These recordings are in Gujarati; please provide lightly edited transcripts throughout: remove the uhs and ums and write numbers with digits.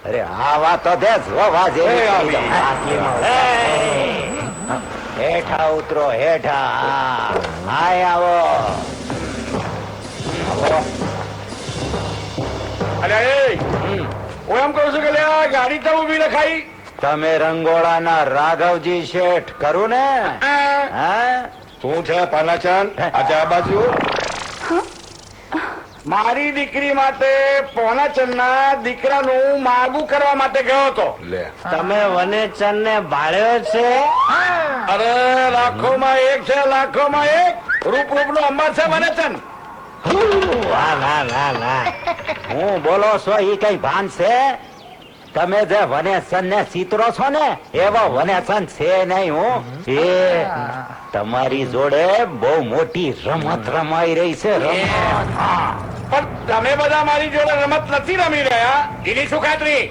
અરે આવા તો દે જોવા જેવી. હેઠા ઉતરો હેઠા. હાય આવો. અરે હું એમ કહું છું કે ગાડી તો ઉભી રખાઈ. તમે રંગોળાના રાઘવજી શેઠ કરું ને? હા શું છે પાનાચંદ? આજે આ બાજુ મારી દીકરી માટે પોનાચંદના દીકરાનું માગું કરવા માટે ગયો હતો. તમે વનેચંદ ને ભાળ્યો છે? અરે લાખોમાં એક છે, લાખોમાં એક. રૂપ નો અંબાર છે વનેચંદ. વાહ વાહ વાહ વાહ. હું બોલો છો ઈ કઈ ભાન છે? તમે જે વનેચંદ ને ચિત્રો છો ને એવો વનેચંદ છે નહીં. હું એ તમારી જોડે બહુ મોટી રમત રમાઈ રહી છે. પણ તમે બધા મારી જોડે રમત નથી રમી રહ્યા એની શું ખાતરી?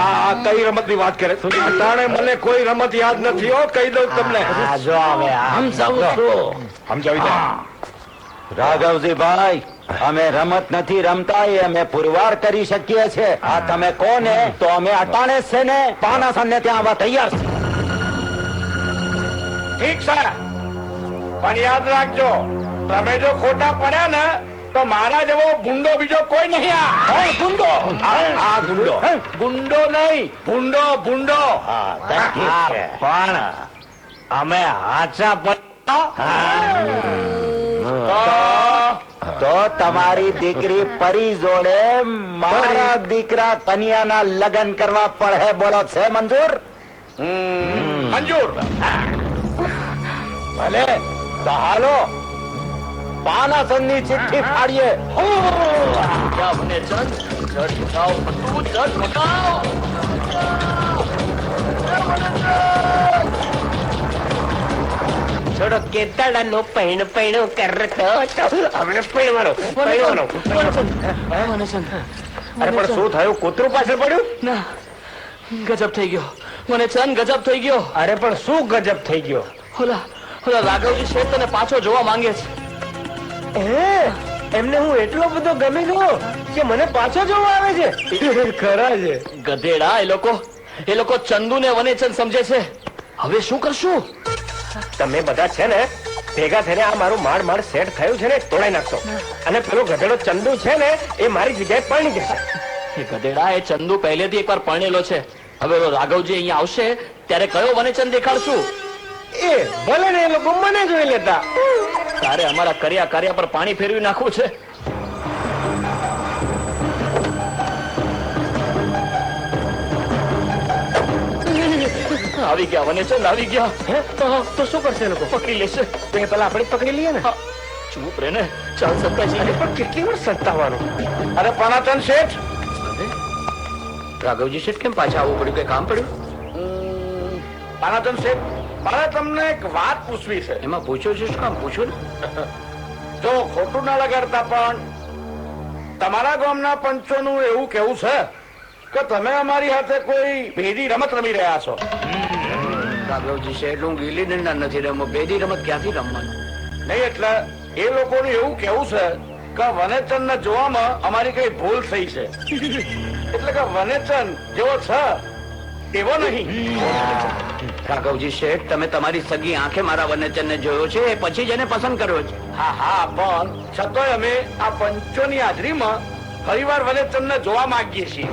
આ કઈ રમત ની વાત કરે? અટાણે મને કોઈ રમત યાદ નથી. હો કહી દઉં તમને. આ જો હવે સમજાવું છું. સમજાવી દે. રાઘવજી ભાઈ, અમે રમત નથી રમતા એ અમે પુરવાર કરી શકીએ છીએ. આ તમે કોને તો અમે અટાણે છે ને પાનાસન ને ત્યાં આવવા તૈયાર છે. ઠીક છે, પણ યાદ રાખજો તમે જો ખોટા પડ્યા ને તો મારા જેવો ગુંડો બીજો કોઈ નહીં. ગુંડો આ ગુંડો ગુંડો નહીં, ભૂંડો ભૂંડો. પણ અમે હાચા તો તમારી દીકરી પરી જોડે મારા દીકરા કન્યાના લગ્ન કરવા પડે. બોલો છે મંજૂર? મંજૂર. ભલે તો હાલો પાનાસન ની ચિઠ્ઠી ફાડીએ. થોડો કેતાડાનો પૈણ પૈણું કરતો હમણે પૈણવાનો. અરે પણ શું થયું? કૂતરું પાછળ પડ્યું? ના, ગજબ થઈ ગયો મને ચંદ, ગજબ થઈ ગયો. અરે પણ શું ગજબ થઈ ગયો? ઓલા ઓલા રાઘવજી શેઠ તને પાછો જોવા માંગે છે. એમને હું એટલો બધો ગમી ગયો કે મને પાછો જોવા આવે છે? ખરા છે. ગધેડા, એ લોકો ચંદુ ને વનેચંદ સમજે છે. હવે શું કરશું? તમે બધા છે ને ભેગા થઈને આ મારું માળ સેટ થયું છે ને તોડાઈ નાખશો, અને પેલો ગધેડો ચંદુ છે ને એ મારી જગ્યાએ પરણી જશે. એ ગધેડા, એ ચંદુ પહેલેથી એકવાર પરણેલો છે. હવે રાઘવજી અહીંયા આવશે ત્યારે કયો વનેચંદ દેખાડશું? એ ભલે ને એ લોકો મને જોઈ લેતા. તારે અમારા કર્યા પર પાણી ફેરવી નાખવું છે. આવી ગયા વનેચંદ, આવી ગયા. તો શું કરશે એ લોકો? પકડી લેશે. તો પેલા આપણે પકડી લઈએ ને. ચૂપ રે ને. ચાલ સત્તાજી. પણ કેટલી વાર સત્તાવાનું? અરે પાનાચંદ શેઠ. રાઘવજી શેઠ કેમ પાછા આવવું પડ્યું? કઈ કામ પડ્યું? પાનાચંદ શેઠ, મારે તમને એક વાત પૂછવી છે. એમાં પૂછો છો શું કામ? પૂછો ને. જો ખોટું ના લગાડતા, પણ તમારા ગામના પંચોનું એવું કેવું છે કે તમે અમારી સાથે કોઈ ભેદી રમત રમી રહ્યા છો. રાઘવજી શેઠ, હું ગીલી ડંડા નથી રમો. ભેદી રમત ક્યાંથી રમવાનું? નહીં, એટલે એ લોકોનું એવું કેવું છે કે વનેચંદ ને જોવામાં અમારી કઈ ભૂલ થઈ છે. એટલે કે વનેચંદ જેવો છે એવો નહીં. રાઘવજી શેઠ, તમે તમારી સગી આંખે મારા વનેચંદ ને જોયો છે, એ પછી જ એને પસંદ કર્યો છે. હા, પણ છતાંય અમે આ પંચોની હાજરીમાં ફરીવાર વનેચંદ ને જોવા માંગીએ છીએ.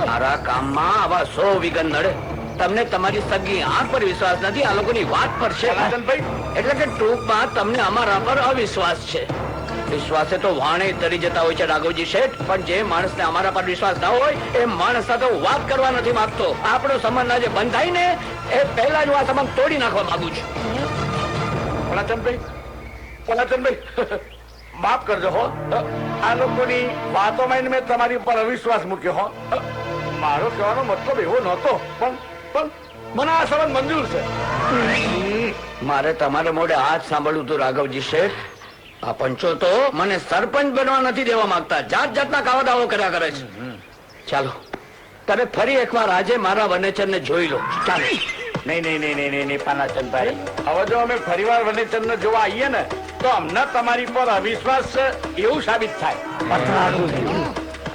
મારા કામમાં આવા 100 વિઘન નડે. તમને તમારી સગી આંખ પર વિશ્વાસ નથી, આ લોકોની વાત પર છે. એટલે કે ટૂંકમાં તમને અમારા પર અવિશ્વાસ છે. વિશ્વાસે તો વાણે તરી જતા હોય છે રાઘવજી શેઠ, પણ જે માણસને અમારા પર વિશ્વાસ ના હોય એ માણસ સાથે વાત કરવા નથી માંગતો. આપણો સંબંધ આજે બંધ થાય ને એ પહેલા જ હું આ સંબંધ તોડી નાખવા માંગુ છું. પલાચંદભાઈ, માફ કરજો હો. આ લોકોની વાતોમાં મેં તમારી ઉપર અવિશ્વાસ મૂક્યો હો. મારો કહેવાનો મતલબ એવો નહોતો, પણ મને આ સંબંધ મંજૂર છે. મારે તમારે મોઢે હાથ સાંભળવું હતું રાઘવજી શેઠ. આ પંચો તો મને સરપંચ બનવા નથી દેવા માંગતા. જાત જાતના કાવા દાવો કર્યા કરે છે. ચાલો તમે ફરી એકવાર આજે મારા વનેચંદ ને જોઈ લો. ચાલો. નહીં, પાનાચંદભાઈ, હવે જો અમે ફરીવાર વનેચંદ ને જોવા આવીએ ને તો અમને તમારી પર અવિશ્વાસ છે એવું સાબિત થાય.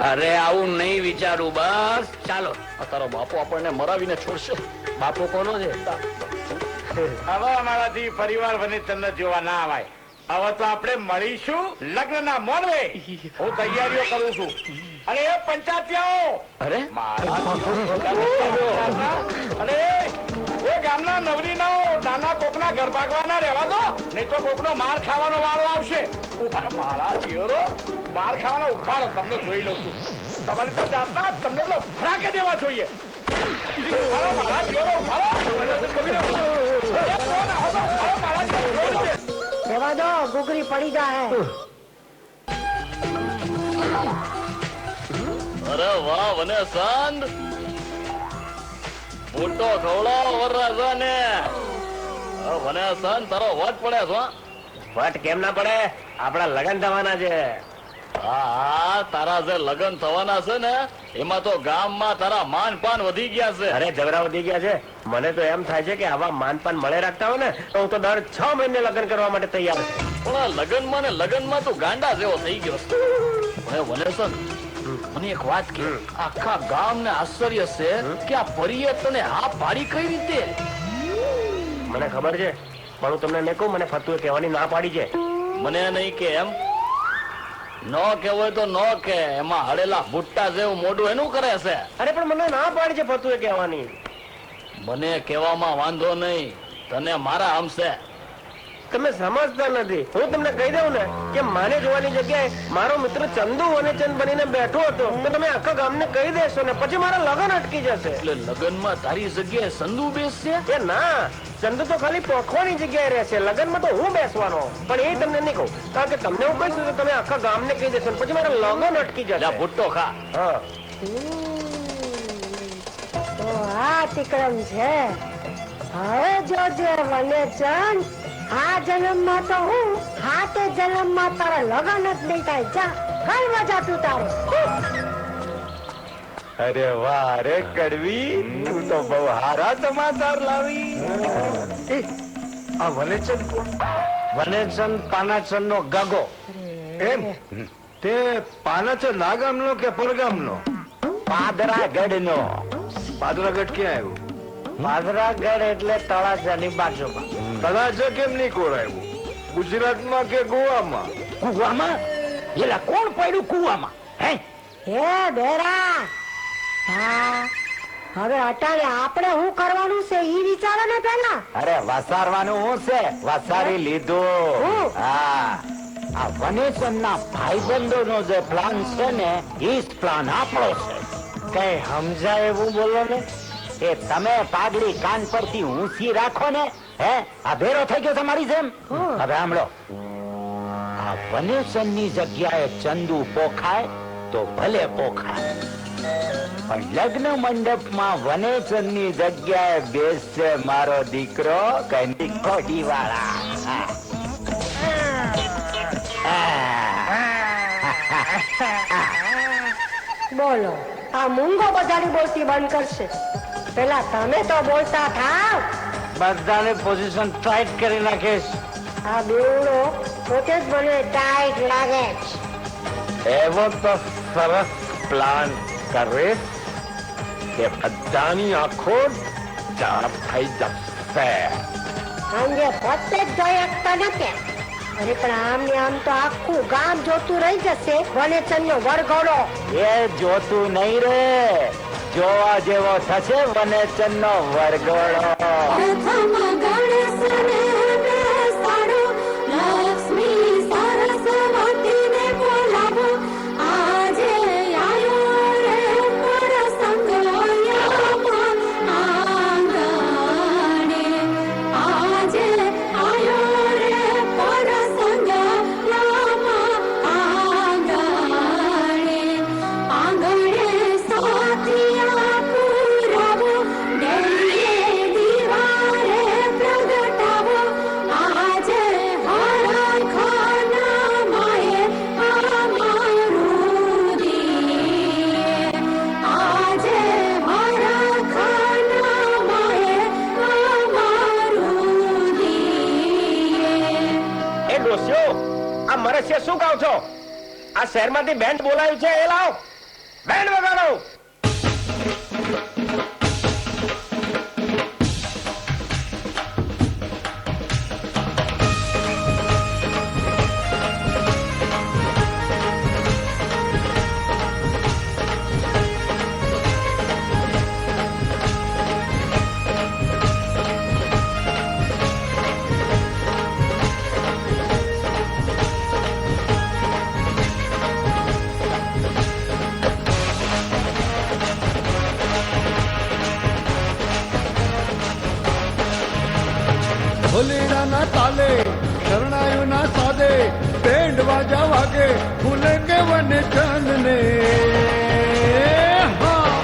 અરે આવું નહીં વિચારું, બસ ચાલો. આ તારો બાપુ આપણને મરાવીને છોડશે. બાપુ કોનો છે? હવે અમારાથી પરિવાર વનેચંદ જોવા ના આવાય. હવે તો આપણે મળીશું લગ્નના મોરવે. હું તૈયારીઓ કરું છું. અરે એ પંચાયતીઓ, અરે અરે એ ગામના નવરીનાઓ નાના કોકના ઘર ભાગવાના રહેવા દો, નહીં તો કોકનો માર ખાવાનો વારો આવશે. મારા જીવરો માર ખાવાનો ઉખાડો તમને જોઈ લઉં છું. તમારી તો જાતના તમને તો ફરાકે દેવા જોઈએ. ઉખાડો મારા જીવરો, ઉખાડો. જવા દો, ગુગરી પડી જાય. અરે વાહ વનેચંદ, મોટો ખવડાવ વરરાજાને. વનેચંદ તારો વટ પડે છે. વટ કેમ ના પડે? આપણા લગન થવાના છે. હા, તારા જે લગ્ન થવાના છે ને એમાં તો ગામમાં તારા માન પાન વધી ગયા છે. અરે ઝઘડા વધી ગયા છે. મને તો એમ થાય છે કે આવા માનપાન મળે રાખતા હોય ને તો હું તો દર 6 મહિને લગ્ન કરવા માટે તૈયાર છું. પણ આ લગ્નમાં ને લગ્નમાં તું ગાંડા જેવો થઈ ગયો. હવે વનેચંદ, મને એક વાત કે આખા ગામ ને આશ્ચર્ય છે કે આ પરીએ તને હા પાડી કઈ રીતે? મને ખબર છે, પણ હું તમને નહીં કહું. મને ફતુએ કહેવાની ના પાડી છે. મને નહીં કે એમ ન કેવું તો ન કે. એમાં હળેલા ભુટ્ટા જેવું મોઢું એનું કરે છે. અરે પણ મને ના પાડી છે ફતુએ કહેવાની. મને કહેવામાં વાંધો નહીં, તને મારા હમશે. તમે સમજતા નથી. હું તમને કહી દઉં ને કે માને જોવાની જગ્યાએ મારો મિત્ર ચંદુ વનેચંદ બનીને બેઠો હતો તો તમે આખા ગામને કહી દેશો ને પછી મારા લગ્ન અટકી જશે. એટલે લગ્નમાં તારી જગ્યાએ સંધુ બેસશે? એ ના, ચંદુ તો ખાલી પોખવાની જગ્યાએ રહેશે. લગ્નમાં તો હું બેસવાનો. પણ એ તમને નહીં કહું, કારણ કે તમને હું કહીશું તો તમે આખા ગામને કહી દેશો ને પછી મારા લગ્ન અટકી જશે. જા ભુટ્ટો ખા. હા, તો આ તિકડમ છે. હવે જોજે વનેચંદ, આ જન્મમાં તો હું, આ તે જન્મમાં તારા લગન જ નહીં થાય. જા કઈ મજા તું તારે. અરે વાહ રે કડવી, તું તો બહુ હારા સમાચાર લાવી. આ વનેચંદ કોણ? વનેચંદ પાનાચંદ નો ગગો. એમ તે પાનાચંદ આ ગામનો કે પરગામનો? પાદરાગઢ નો. પાદરાગઢ ક્યાં આવ્યું? પાદરાગઢ એટલે તળાજાની બાજુમાં. તળાજા કેમ નહીં કોરાયું? ગુજરાતમાં કે ગોવામાં? કુવામાં? એલા કોણ પડ્યું કુવામાં? હે હે બેરા, હા હવે અટાણે આપણે શું કરવાનું છે ઈ વિચારો ને પેલા. અરે વસારવાનું હું છે, વસારી લીધું. હું? હા, આ વનેચંદ ના ભાઈબંધો નો જે પ્લાન છે ને એ જ પ્લાન આપણો છે. કઈ સમજાય એવું બોલો ને. એ તમે પાઘડી કાન પરથી ઊંચી રાખો ને. હે, આ ભેરો થઈ ગયો તમારી જેમ. હવે સાંભળો, આ વનેચંદ ની જગ્યાએ ચંદુ પોખાય તો ભલે પોખાય, પણ લગ્ન મંડપમાં વનેચંદ ની જગ્યાએ બેસશે મારો દીકરો કઈ કોડી વાળા. બોલો, આ મૂંગો બધાની બોલતી બંધ કરશે. પેલા તમે તો બોલતા થાવ. બધાને પોઝિશન ટાઈટ કરી નાખીશ. આ બેવડો પોતે જ મને ટાઈટ લાગે છે. એવો તો સરસ પ્લાન કરીશ કે બધાની આંખો ચાપ થઈ જશે. અંગે પોતે જ જોઈ શકતા નથી. અરે પણ આમ ને આમ તો આખું ગામ જોતું રહી જશે વનેચંદ નો વરઘોડો. એ જોતું નહીં રે, જોવા જેવો થશે વનેચંદ નો વરઘોડો. પ્રથમ ગણેશને બેસાડો, લક્ષ્મી સરસ્વતીને બોલાવો, આજે આયો રે પ્રસંગ યામાં આંગણે, આજે આયો રે પ્રસંગ યામાં આંગણે, આંગણે સાથિયા પુરાવો, ડેલીએ દિવારે પ્રગટાવો, આજે હરખાના માએ અમારું દીએ, આજે હરખાના માએ અમારું દીએ. એ ડોસ્યો, આ મરસિયા શું ગાવ છો? આ શહેરમાંથી બેન્ડ બોલાયું છે એ લાવ. બેન્ડ વગાડો. ભોલેડાના તાલે શરણાયુના સાદે બેન્ડ વાજા વાગે ફૂલેંગે વને ચાંદને હા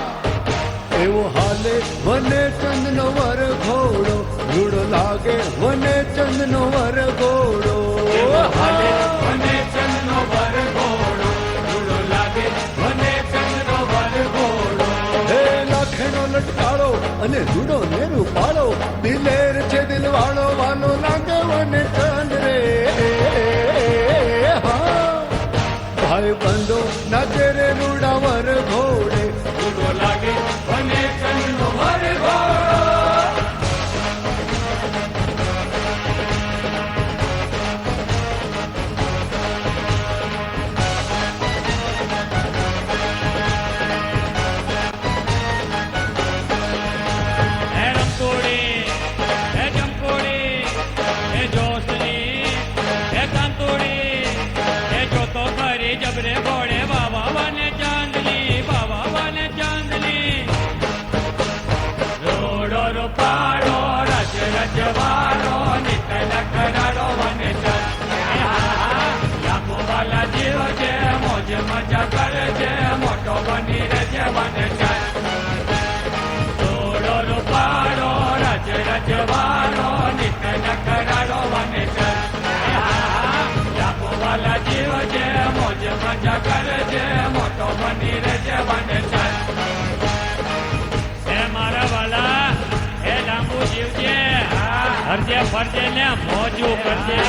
એવો હાલે વને ચંદનો વર ઘોડો રૂડો લાગે વને ચંદનો વર ઘોડો હાલે વને ચંદનો વર ઘોડો રૂડો લાગે વને ચંદનો વર ઘોડો હે લાખેનો લટકાળો અને રૂડો ને રૂપાળો દિલેર છે દિલવાળો વાલો લાગે વને ચંદ રે હા ભાઈ બંધો નાચે રે રૂડા વર ઘોડે રૂડો લાગે વને ચંદનો વર ઘોડો જબરે ભોળે બાબા વને ચાંદની રોડો રૂપાળો રજ રજવાળો નિકલ કરાડો વને લાખો વાલા જીવ છે મોજ મજા કરે છે મોટો બની રહેશે વને રોડો રૂપાળો રજ રજવાળો નિકલ કરાડો વને વાલા જીવ છે મોજ મજા કરે છે મોટો બની રહેશે બને છે મારા વાલા એ લાંબુ જીવ છે હરજે ફરજે ને મોજું કરજે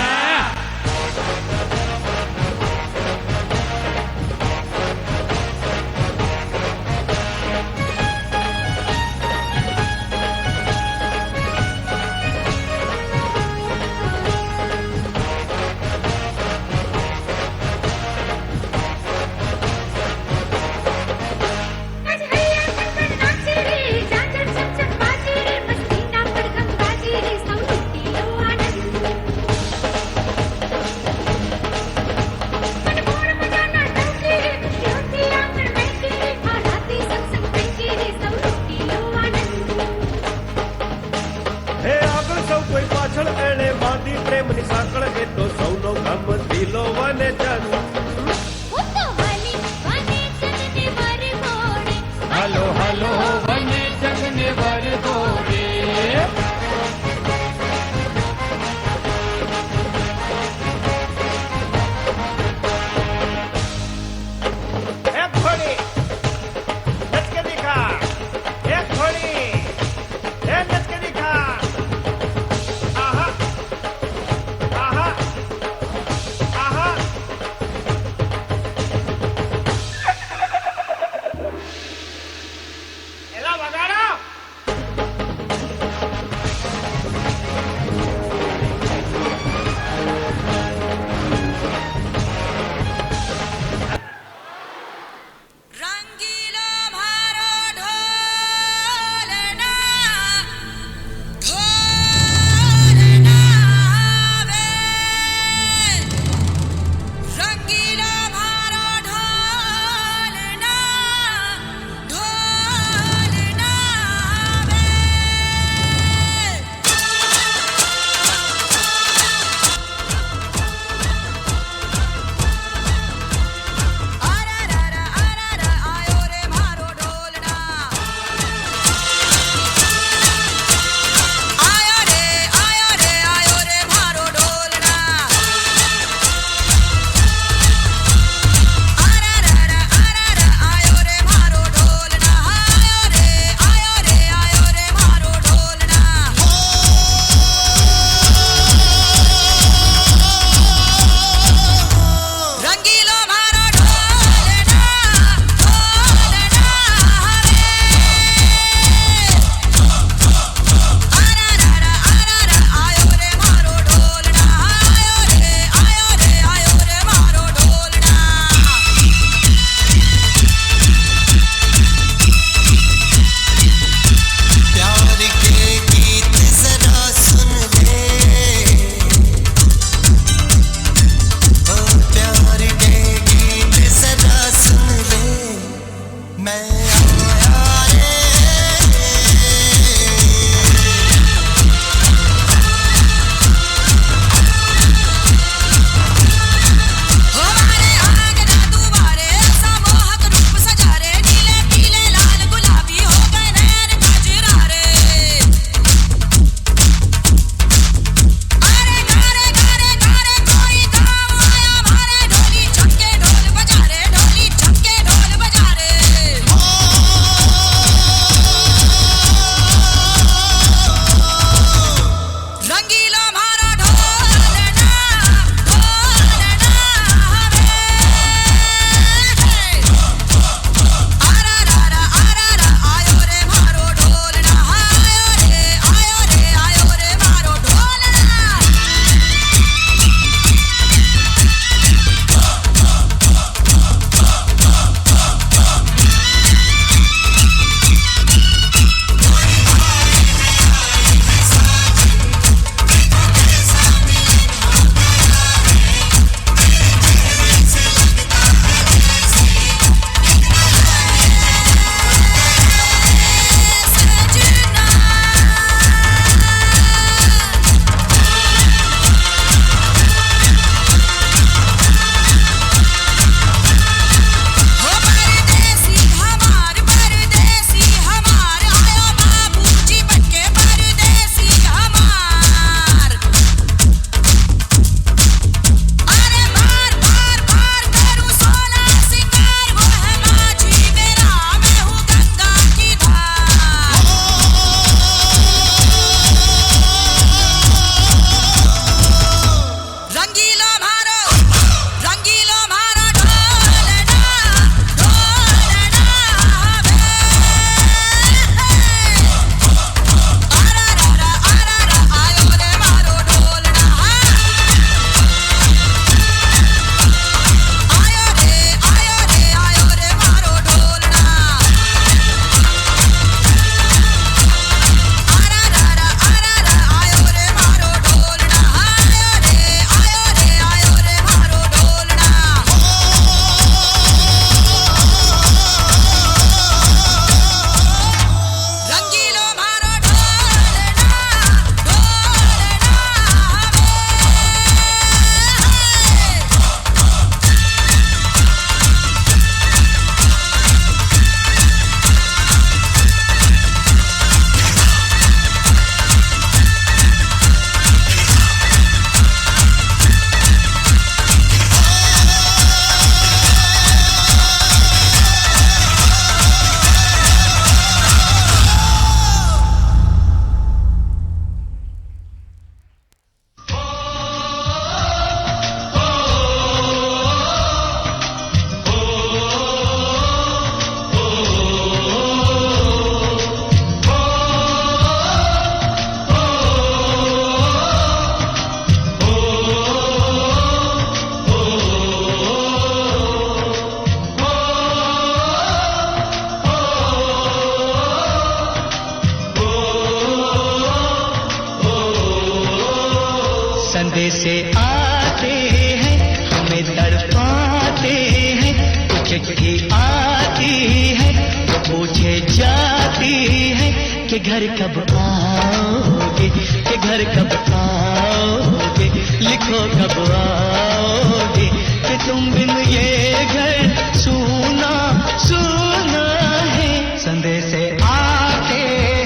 आती है तो पूछे जाती है कि घर कब आओगे, कि घर कब आओगे, लिखो कब आओगे, कि तुम बिन ये घर सूना सूना है। संदेश आते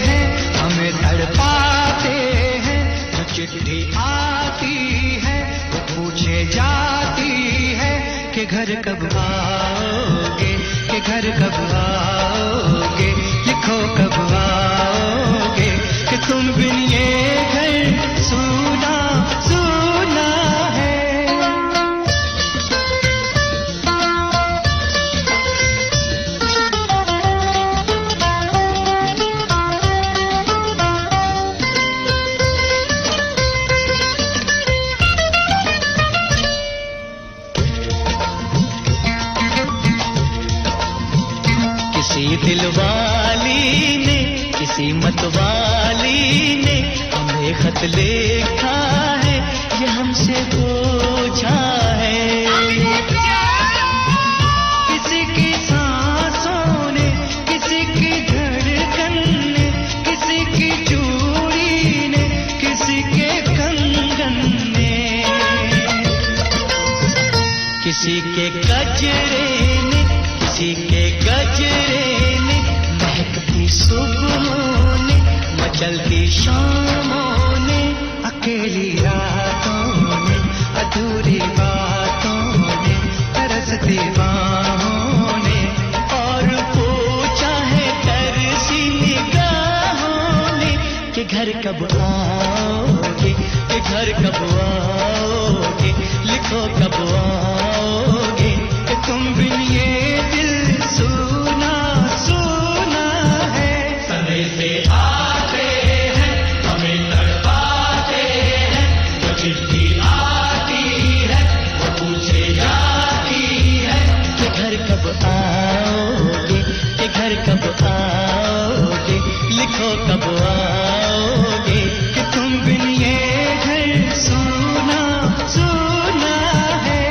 हैं हमें तड़पाते हैं, जो चिट्ठी आती है वो पूछे जाती है कि घर कब आओगे, कि घर कब आओगे, लिखो कब आओगे, कि तुम बिन ये घर सूना सूना है। किसी दिलवाली ने, किसी मतवाली ने हमें खत लिखा है, ये हमसे पूछा है। किसी की सांसों ने, किसी की धड़कन ने, किसी की चूड़ी ने, किसी के कंगन ने, किसी के गजरे ने, किसी के गजरे ने, महकती सुबहों ने, मचलती शामों ने, अकेली रातों ने, अधूरी बातों ने, तरसती बाहों ने, और पूछा है तरसी निगाहों ने कि घर कब आओगे, कि घर कब आओगे, लिखो कब आओगे, कि तुम बिन ये दिल सूना सूना है। संदेश आते हैं हमें तड़पाते हैं, जो चिट्ठी आती है वो पूछे जाती है कि घर कब आओगे, कि घर कब आओगे, लिखो कब आओगे, कि तुम बिन ये घर सूना सूना है।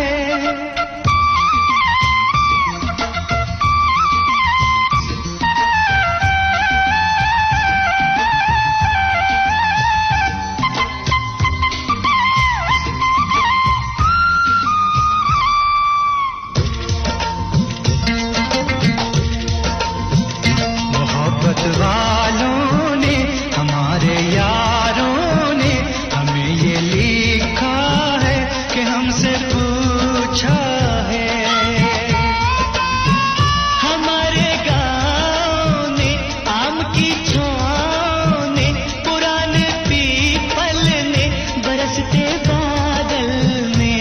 मोहब्बत वालों ने, हमारे यारों ने हमें ये लिखा है कि हमसे पूछा है। हमारे गाँव ने, आम की छाँव ने, पुराने पीपल ने, बरसते बादल ने,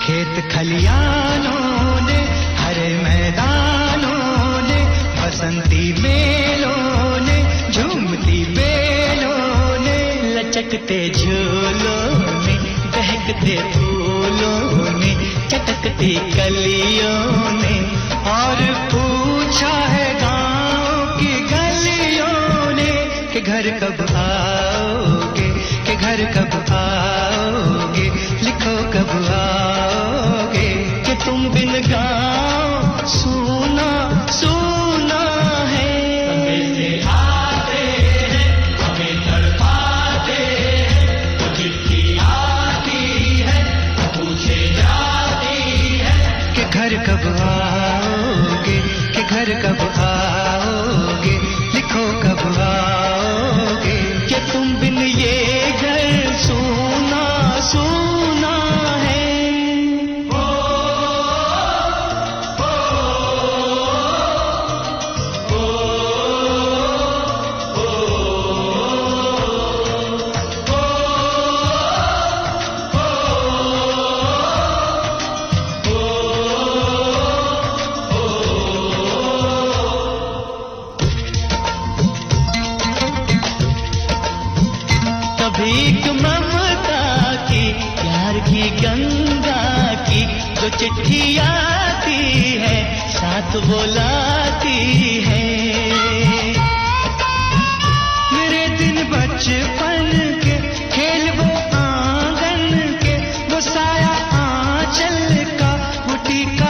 खेत खलियानों ने, हरे मैदानों ने, बसंती मेलों ने, झूमती बेलों ने, लचकते झूलों ने, बहकते फूलों ने, चटकती कलियों ने, और पूछा है गाँव की गलियों ने कि घर कब आओगे, कि घर कब आओगे, लिखो कब आओगे, कि तुम बिन गाँव सूना सूना है। संदेश आते हैं हमें तड़पाते हैं, तो चिट्ठी आती है तो पूछे जाती है कि घर कब आओगे, कि घर कब आओगे, लिखो कब आओगे, कि तुम बिन ये घर सूना सूना है। भीख ममता की, प्यार की गंगा की, जो चिट्ठी आती है साथ बुलाती है। मेरे दिन बचपन के खेल वो आंगन के, वो साया आंचल का, वो टीका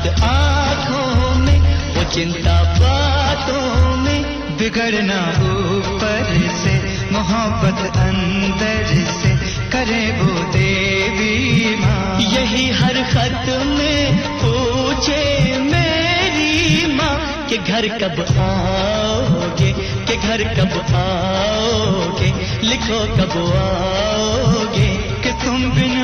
आंखों में, वो चिंता बातों में, बिगड़ना ऊपर से, मोहब्बत अंदर से, करे वो देवी माँ। यही हर खत में पूछे मेरी माँ कि घर कब आओगे, कि घर कब आओगे, लिखो कब आओगे, कि तुम बिन